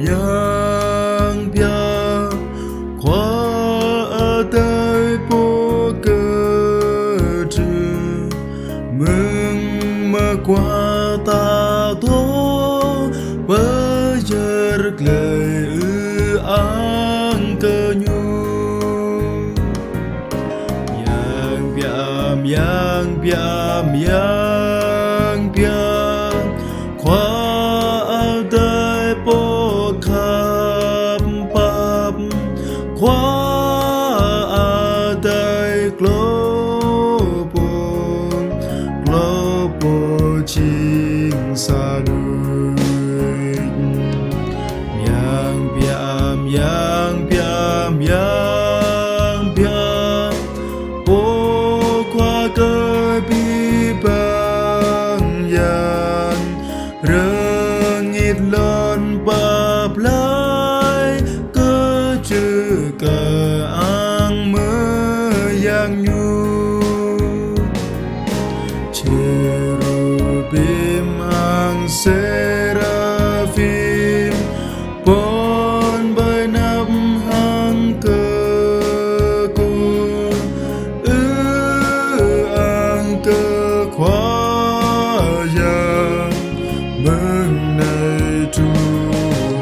yang bia khoa tới phố cơ trừ mừng mà qua ta tố bây giờ lời an cơ nhu yang biam khoa tới phố khắp bắp khoa tới global chính xa đuôi yang biam ô qua cơ bi bằng yang rừng ít lon bập lại cơ chữ cờ ang mơ yang nhu cherubim ang seraphim pon bay nắp hang cơ cung ang cơ khóa yang mừng này chu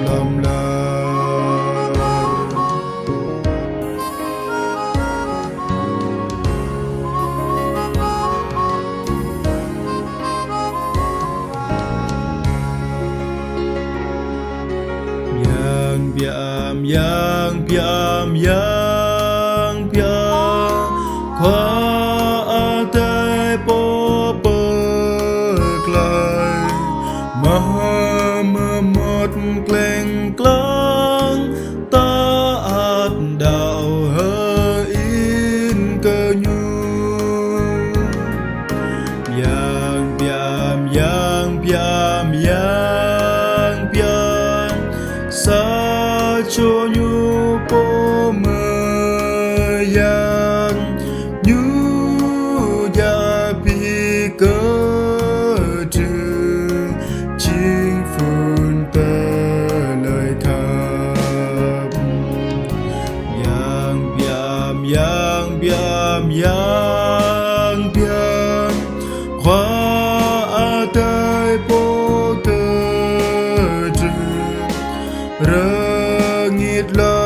làm la yang biam khoa tới phố bờ lại mà một clang clang ta ạt đạo hơ in cơ nhu yang biam sa cho nhu po mơ yang nhu ya pi cơ trừ chính phun tơ lời thầm yang biam khoa tới phố cơ trừ rừng ít lo